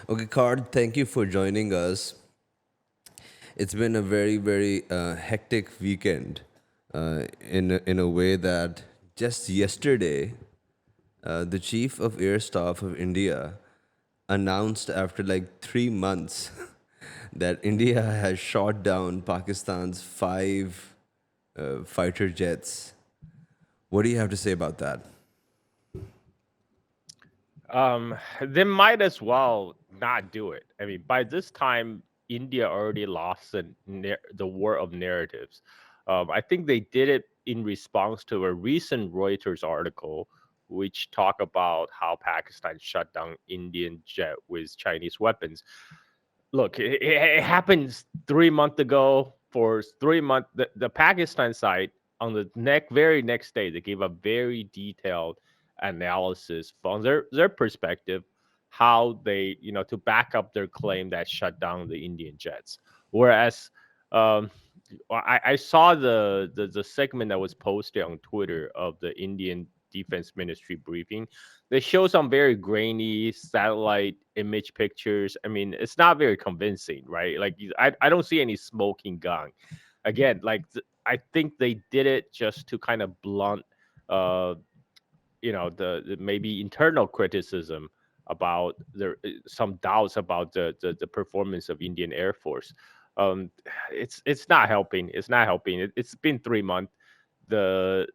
Okay, Card, thank you for joining us. It's been a very hectic weekend in a way that just yesterday, the Chief of Air Staff of India announced after like 3 months that India has shot down Pakistan's five fighter jets. What do you have to say about that? They might as well not do it. I mean, by this time, India already lost the war of narratives. I think they did it in response to a recent Reuters article, which talk about how Pakistan shut down Indian jet with Chinese weapons. Look, it happens 3 months ago. For 3 months, the Pakistan side on the very next day, they gave a very detailed analysis from their perspective, how they to back up their claim that shut down the Indian jets. Whereas um, I saw the segment that was posted on Twitter of the Indian Defense Ministry briefing. They show some very grainy satellite image pictures. I mean, it's not very convincing, right? Like I don't see any smoking gun. Again, I think they did it just to kind of blunt, uh, the maybe internal criticism about some doubts about the performance of Indian Air Force. Um, it's not helping. It's not helping. It's been 3 months. The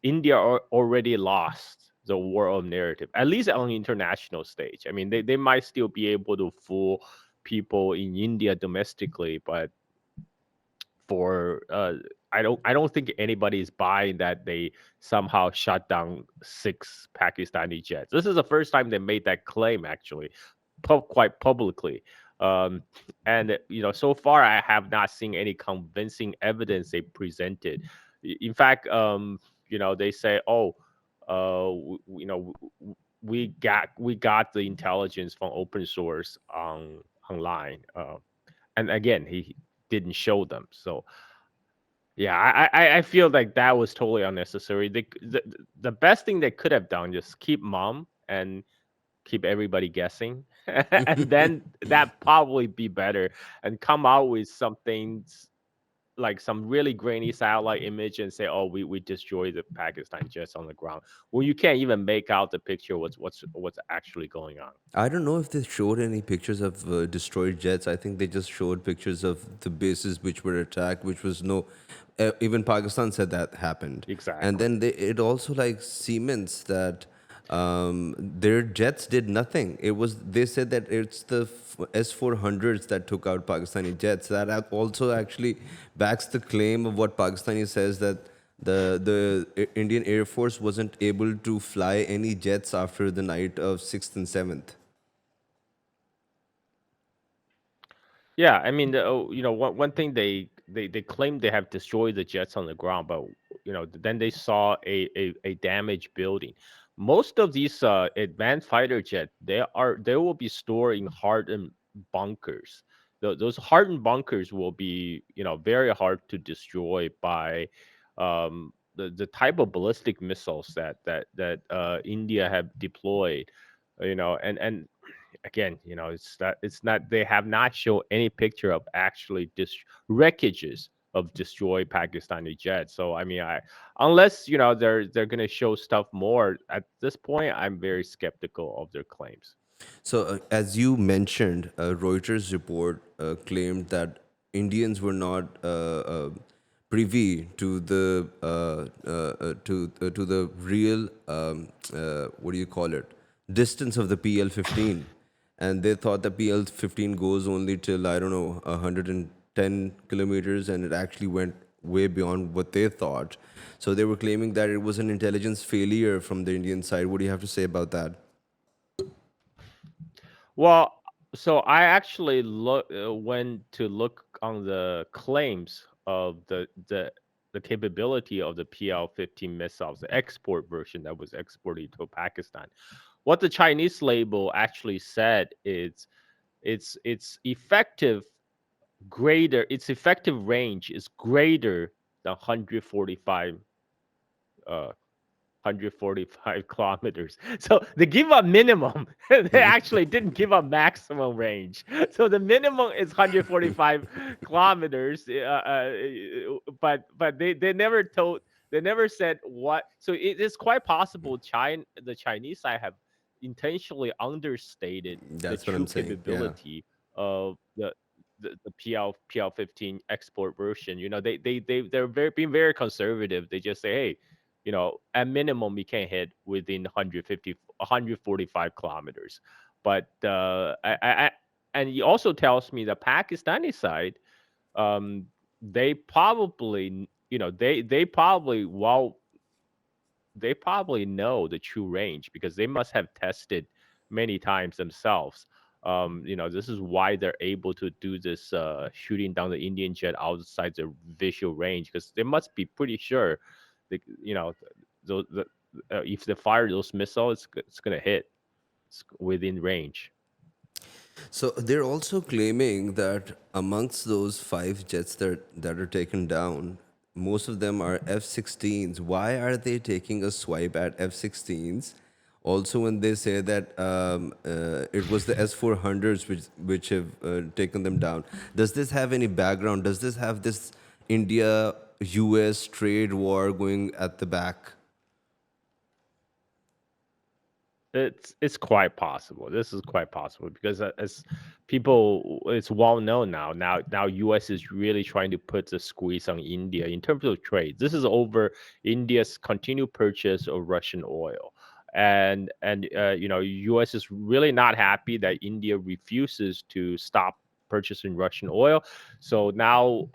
India already lost the world narrative, at least on the international stage. I mean, they might still be able to fool people in India domestically, but for I don't think anybody is buying that they somehow shut down six Pakistani jets. This is the first time they made that claim actually, quite publicly. Um, and so far I have not seen any convincing evidence they presented. In fact, they say, oh, we got the intelligence from open source online. And again, he didn't show them. So yeah, I feel like that was totally unnecessary. The best thing they could have done just keep mum and keep everybody guessing, and then that probably be better, and come out with something like some really grainy satellite image and say, "Oh, we destroyed the Pakistan jets on the ground." Well, you can't even make out the picture. What's actually going on? I don't know if they showed any pictures of destroyed jets. I think they just showed pictures of the bases which were attacked, which was no. Even Pakistan said that happened, and Exactly. then it also like cements that their jets did nothing. It was they said that it's the S-400s that took out Pakistani jets. That also actually backs the claim of what Pakistani says that the Indian Air Force wasn't able to fly any jets after the night of 6th and 7th. Yeah, I mean, one thing they claim they have destroyed the jets on the ground, but then they saw a damaged building. Most of these advanced fighter jet, they will be stored in hardened bunkers. Those hardened bunkers will be very hard to destroy by the type of ballistic missiles that India have deployed. And again, it's not they have not shown any picture of actually wreckages of destroyed Pakistani jets. So I mean, unless they're gonna show stuff more at this point, I'm very skeptical of their claims. So, as you mentioned, Reuters report claimed that Indians were not privy to the real what do you call it, distance of the PL-15, and they thought the PL-15 goes only till I don't know 110 kilometers, and it actually went way beyond what they thought. So they were claiming that it was an intelligence failure from the Indian side. What do you have to say about that? Well, so I actually went to look on the claims of the capability of the PL-15 missiles, the export version that was exported to Pakistan. What the Chinese label actually said is its effective range is greater than 145 145 kilometers. So they give a minimum. They actually didn't give a maximum range. So the minimum is 145 kilometers. But they never told. They never said what. So it is quite possible the Chinese side have intentionally understated the That's what true I'm saying. Yeah. capability of the PL15 export version. They're being very conservative. They just say, hey, at minimum we can hit within 150 145 kilometers. But and he also tells me the Pakistani side, um, they probably they probably know the true range because they must have tested many times themselves. This is why they're able to do this shooting down the Indian jet outside the visual range because they must be pretty sure, that, if they fire those missiles, it's gonna hit. It's within range. So they're also claiming that amongst those five jets that are taken down, most of them are F-16s. Why are they taking a swipe at F-16s? Also, when they say that it was the S-400s which have taken them down, does this have any background? Does this have this India-US trade war going at the back? It's quite possible. This is quite possible because as people, it's well known now. Now, U.S. is really trying to put the squeeze on India in terms of trade. This is over India's continued purchase of Russian oil, and U.S. is really not happy that India refuses to stop purchasing Russian oil. So now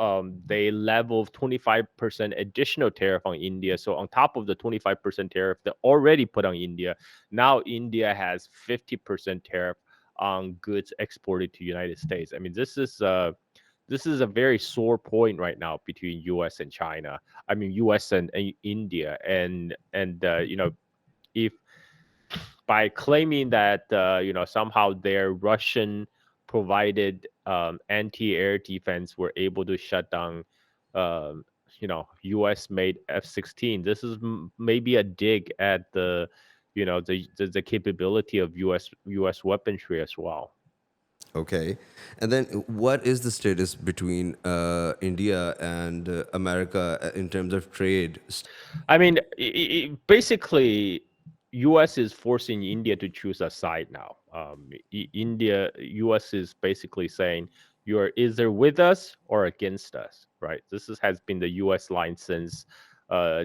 they level 25% additional tariff on India. So on top of the 25% tariff they already put on India, now India has 50% tariff on goods exported to United States. I mean, this is a very sore point right now between U.S. and China. I mean, U.S. and India, and if by claiming that somehow their Russian provided anti-air defense were able to shut down um, U.S. made F-16. This is maybe a dig at the capability of U.S. weaponry as well. Okay. And then what is the status between India and America in terms of trade? I mean, basically, U.S. is forcing India to choose a side now. U.S. is basically saying you're either with us or against us, right? Has been the U.S. line since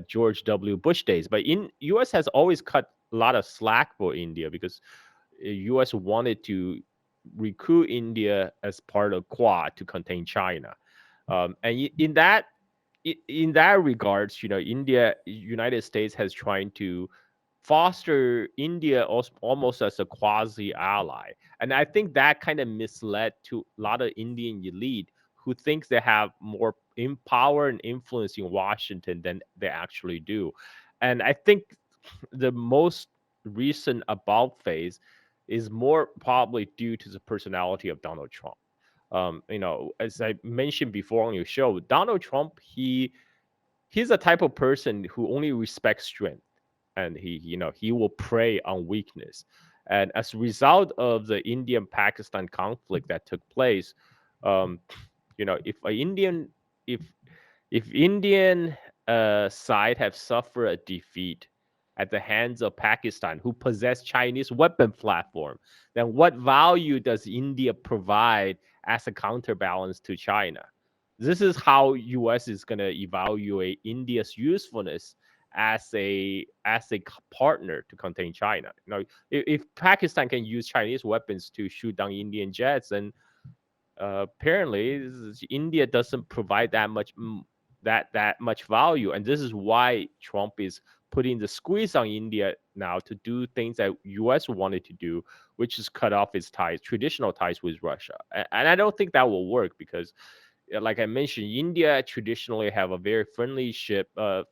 George W. Bush days. But U.S. has always cut a lot of slack for India because U.S. wanted to recruit India as part of Quad to contain China, and in that regards, United States has trying to foster India almost as a quasi ally, and I think that kind of misled to a lot of Indian elite who thinks they have more in power and influence in Washington than they actually do, and I think the most recent about phase is more probably due to the personality of Donald Trump. As I mentioned before on your show, Donald Trump, he's the type of person who only respects strength, and he will prey on weakness. And as a result of the Indian Pakistan conflict that took place, um, if a Indian if Indian side have suffered a defeat at the hands of Pakistan, who possess Chinese weapon platform, then what value does India provide as a counterbalance to China? This is how U.S. is going to evaluate India's usefulness as a partner to contain China. If Pakistan can use Chinese weapons to shoot down Indian jets, then apparently India doesn't provide that much value, and this is why Trump is putting the squeeze on India now to do things that U.S. wanted to do, which is cut off its traditional ties with Russia. And I don't think that will work because, like I mentioned, India traditionally have a very friendly ship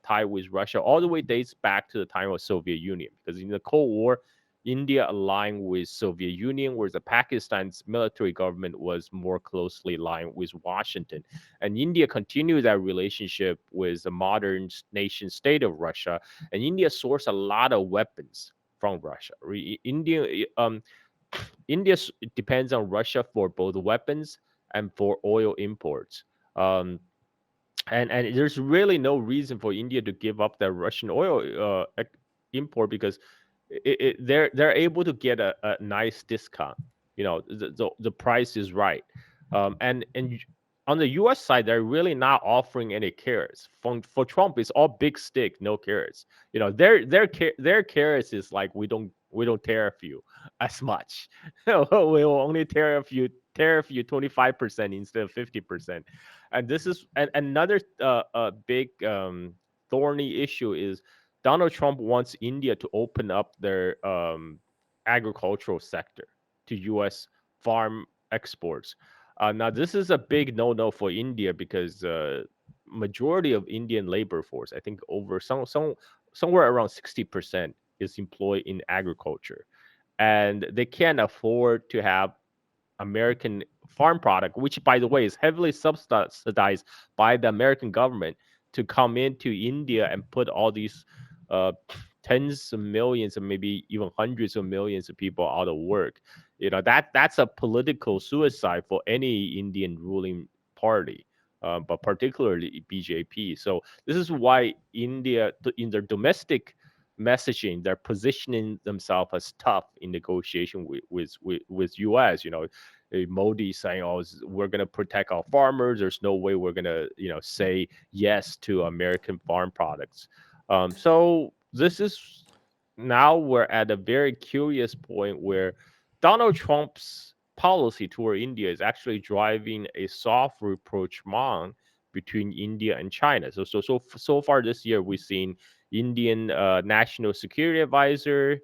tie with Russia all the way dates back to the time of Soviet Union, because in the Cold War, India aligned with Soviet Union, whereas the Pakistan's military government was more closely aligned with Washington. And India continued that relationship with the modern nation state of Russia, and India sourced a lot of weapons from Russia. India depends on Russia for both weapons and for oil imports. Um, and there's really no reason for India to give up their Russian oil import, because they're able to get a nice discount. The price is right, and on the U.S. side, they're really not offering any carrots. For Trump, it's all big stick, no carrots. Their carrots is like, we don't tariff you as much. We'll only tariff you 25% instead of 50%. And this is another big thorny issue is Donald Trump wants India to open up their agricultural sector to U.S. farm exports. Now, this is a big no-no for India, because majority of Indian labor force, I think over somewhere around 60%, is employed in agriculture, and they can't afford to have American farm product, which, by the way, is heavily subsidized by the American government, to come into India and put all these uh, tens of millions and maybe even hundreds of millions of people out of work. That's a political suicide for any Indian ruling party, but particularly BJP. So this is why India, in their domestic messaging, they're positioning themselves as tough in negotiation with US. Modi saying, "Oh, we're going to protect our farmers. There's no way we're going to, say yes to American farm products." So this is now we're at a very curious point where Donald Trump's policy toward India is actually driving a soft rapprochement between India and China. So far this year, we've seen Indian National Security Advisor,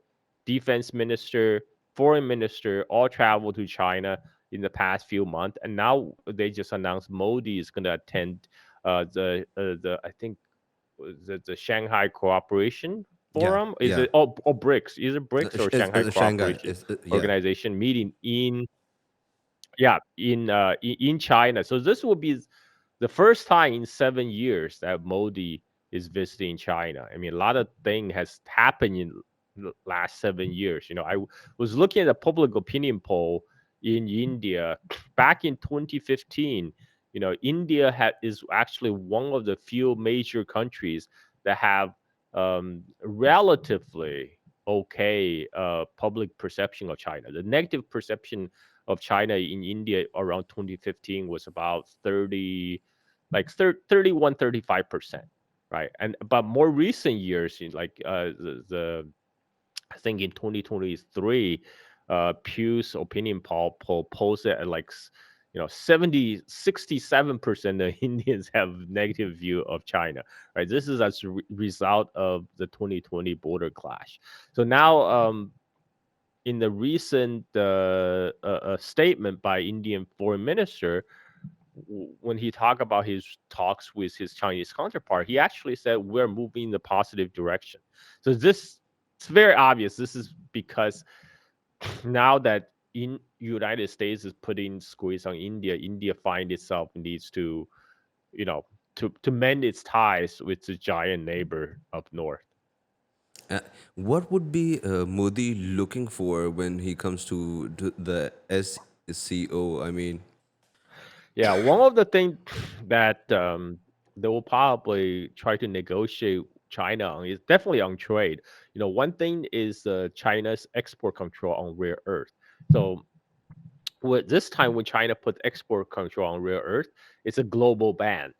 Defense Minister, Foreign Minister all travel to China in the past few months, and now they just announced Modi is going to attend the I think the Shanghai Cooperation Yeah, Forum. Is yeah. it BRICS? Is it BRICS or Shanghai Shanghai Cooperation is yeah. Organization meeting in, yeah, in China. So this will be the first time in 7 years that Modi is visiting China. I mean, a lot of thing has happened in the last 7 years. Was looking at a public opinion poll in India back in 2015. India is actually one of the few major countries that have relatively okay public perception of China. The negative perception of China in India around 2015 was about 31, 35%, right? And but more recent years, like the I think in 2023, Pew's opinion poll posted at like 67% of Indians have negative view of China, right? This is as a result of the 2020 border clash. So now, in the recent statement by Indian foreign minister, when he talked about his talks with his Chinese counterpart, he actually said we're moving in the positive direction. So it's very obvious. This is because now that in United States is putting squeeze on India, India find itself needs to, you know, to mend its ties with the giant neighbor up north. Uh, what would be Modi looking for when he comes to the SCO? I mean, Yeah, one of the things that they will probably try to negotiate China on is definitely on trade. One thing is China's export control on rare earth. So with this time, when China put export control on rare earth, it's a global ban.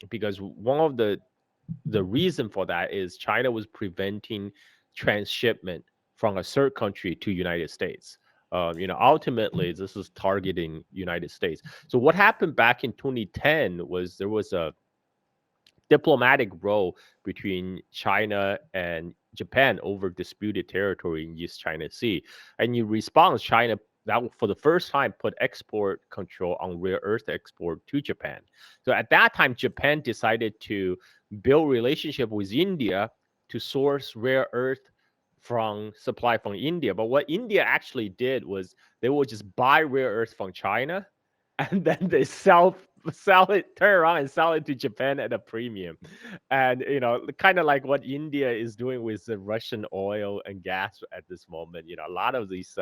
Because one of the reason for that is China was preventing transshipment from a third country to United States. Ultimately, this is targeting United States. So what happened back in 2010 was there was a diplomatic role between China and Japan over disputed territory in East China Sea. And in response, China that for the first time put export control on rare earth export to Japan. So at that time, Japan decided to build relationship with India to source rare earth from supply from India. But what India actually did was they would just buy rare earth from China, and then they sell it, turn around and sell it to Japan at a premium. And kind of like what India is doing with the Russian oil and gas at this moment. A lot of these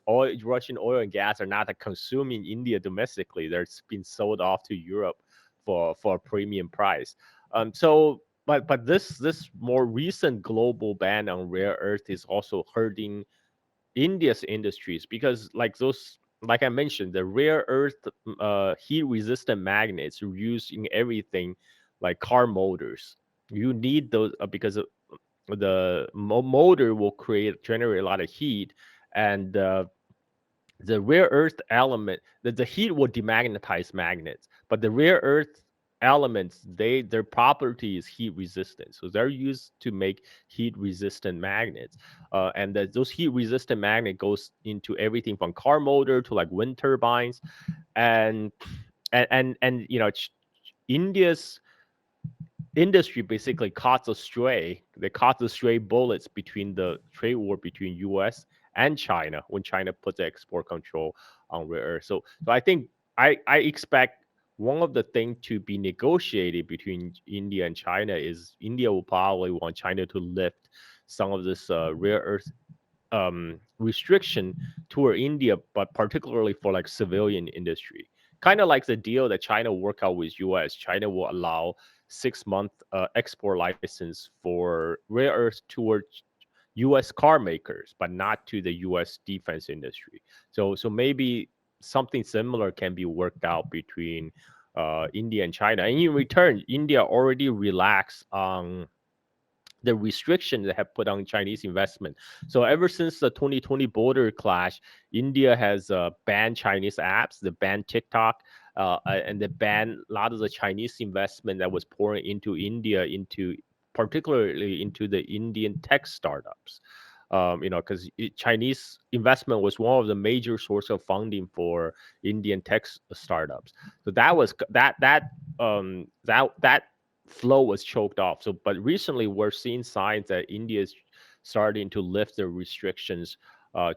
Russian oil and gas are not consumed in India domestically. They're being sold off to Europe for a premium price. But this more recent global ban on rare earth is also hurting India's industries, because like I mentioned, the rare earth heat resistant magnets are used in everything, like car motors. You need those because the motor will generate a lot of heat, and the rare earth element, the heat will demagnetize magnets, but the rare earth elements, their property is heat resistant, so they're used to make heat resistant magnets. And those heat resistant magnet goes into everything from car motor to like wind turbines. And India's industry basically caught a stray. They caught the stray bullets between the trade war between U.S. and China when China put the export control on rare earth. So I think I expect one of the things to be negotiated between India and China is India will probably want China to lift some of this rare earth restriction toward India, but particularly for like civilian industry. Kind of like the deal that China worked out with US. China will allow 6 month export license for rare earths towards U.S. car makers, but not to the U.S. defense industry. So maybe something similar can be worked out between India and China. And in return, India already relaxed on the restrictions they have put on Chinese investment. So ever since the 2020 border clash, India has banned Chinese apps, they banned TikTok, and they banned a lot of the Chinese investment that was pouring into India, into particularly into the Indian tech startups. Because Chinese investment was one of the major source of funding for Indian tech startups. So that flow was choked off. So, but recently we're seeing signs that India is starting to lift the restrictions,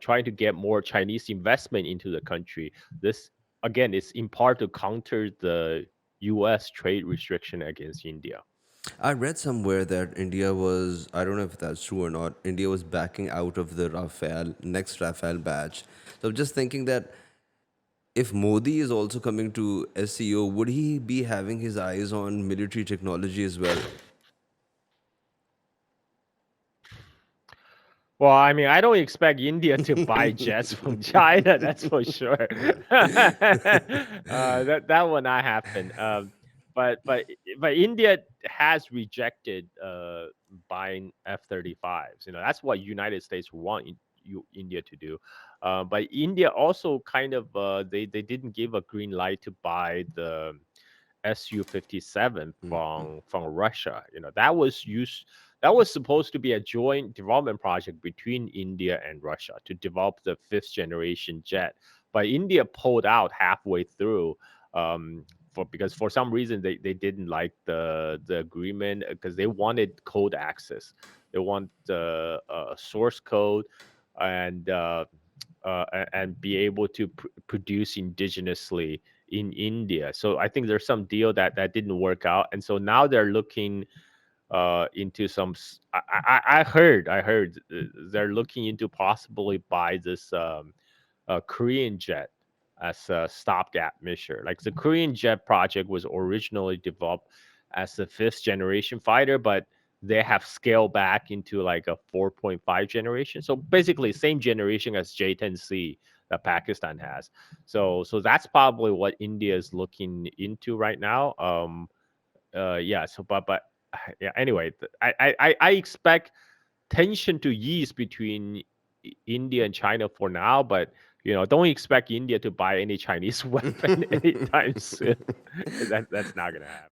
trying to get more Chinese investment into the country. This again is in part to counter the U.S. trade restriction against India. I read somewhere that India was, I don't know if that's true or not, India was backing out of the next Rafale batch. So I'm just thinking that if Modi is also coming to SEO, would he be having his eyes on military technology as well? Well, I mean, I don't expect India to buy jets from China. That's for sure. That will not happen. But but but India has rejected buying F-35s. That's what United States want India to do. But India also kind of they didn't give a green light to buy the Su-57 from Russia. That was supposed to be a joint development project between India and Russia to develop the fifth generation jet. But India pulled out halfway through, because for some reason they didn't like the agreement, because they wanted code access. They want the source code, and be able to produce indigenously in India. So I think there's some deal that didn't work out, and so now they're looking into some. I heard they're looking into possibly buy this Korean jet as a stopgap measure. Like the Korean jet project was originally developed as a fifth generation fighter, but they have scaled back into like a 4.5 generation. So basically, same generation as J-10C that Pakistan has. So that's probably what India is looking into right now. Yeah. So but yeah. Anyway, I expect tension to ease between India and China for now, but don't expect India to buy any Chinese weapon anytime soon. That's not gonna happen.